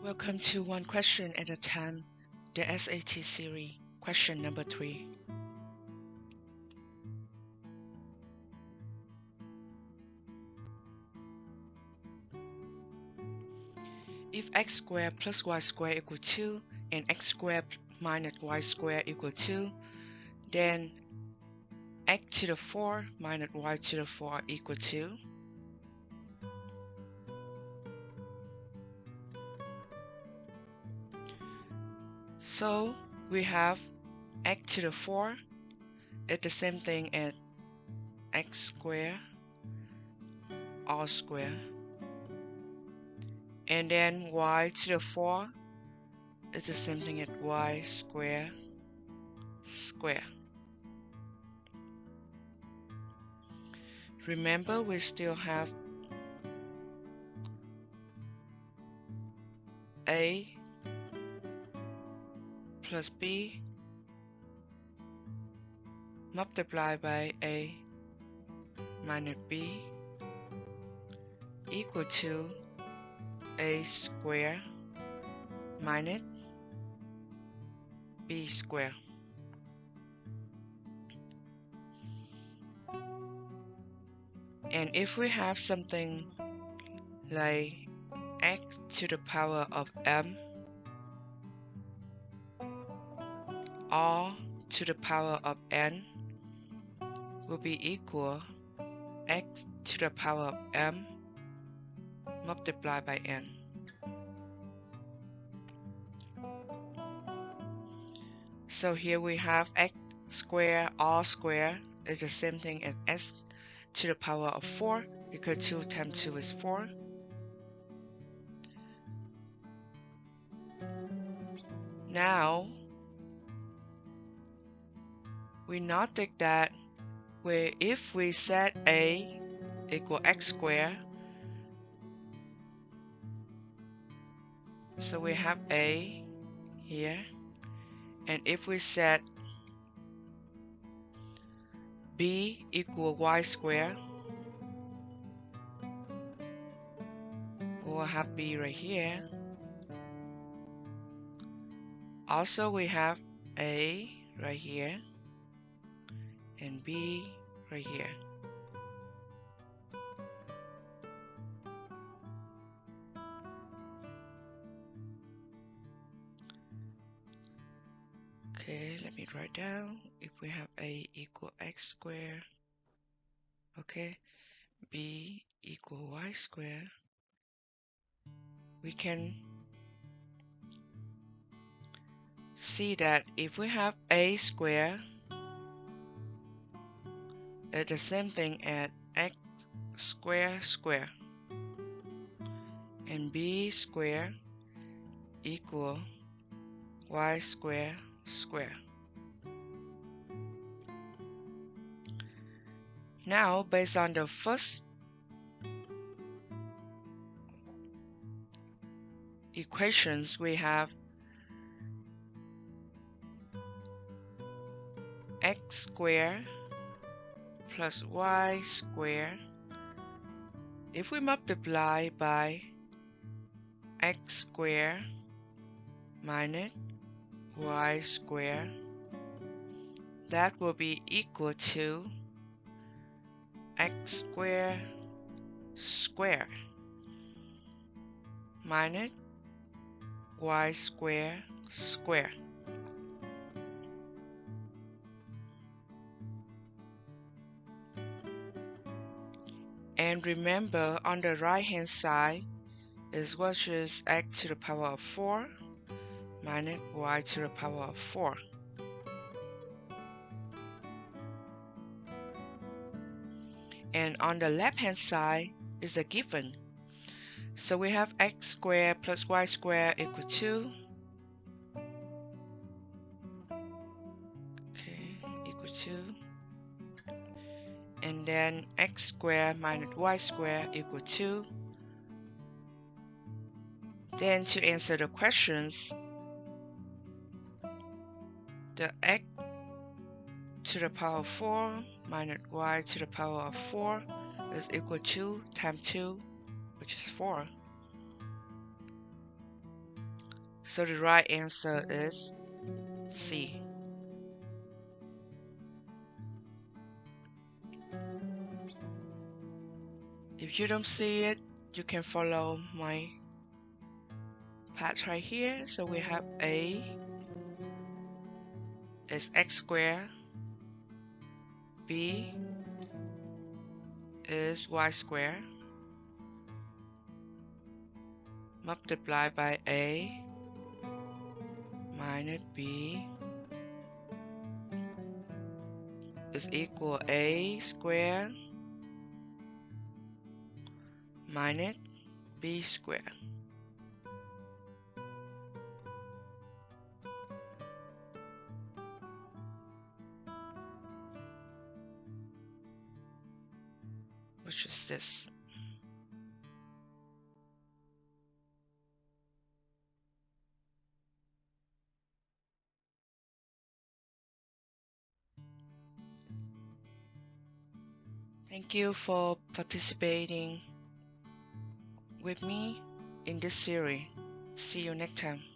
Welcome to One Question at a Time, the SAT series, question number 3. If x squared plus y squared equal 2 and x squared minus y squared equal 2, then x to the 4 minus y to the 4 equal 2. So we have x to the 4 is the same thing as x squared all squared. And then y to the 4 is the same thing as y squared square. Remember, we still have a plus b multiplied by a minus b equal to a square minus b square. And if we have something like x to the power of m all to the power of n will be equal x to the power of m multiplied by n. So here we have x squared all squared is the same thing as s to the power of 4 because 2 times 2 is 4. Now we notice that if we set a equal x squared, so we have a here, and if we set b equal y squared, we'll have b right here. Also we have a right here and b right here. Okay, let me write down. If we have a equal x squared, okay, b equal y squared, we can see that if we have a squared, it's the same thing as x squared square, and b squared equal y squared square. Now, based on the first equations, we have x squared plus y squared. If we multiply by x squared minus y squared, that will be equal to x squared squared minus y squared squared. And remember, on the right hand side is what is x to the power of 4 minus y to the power of 4. And on the left hand side is the given. So we have x squared plus y squared equal 2. Okay, equal 2. And then x squared minus y squared equal 2. Then to answer the questions, the x to the power of 4 minus y to the power of 4 is equal to 2 times 2, which is 4. So the right answer is C. If you don't see it, you can follow my path right here. So we have A is x squared, B is y squared, multiplied by A minus B is equal A squared minus B squared. Which is this. Thank you for participating with me in this series. See you next time.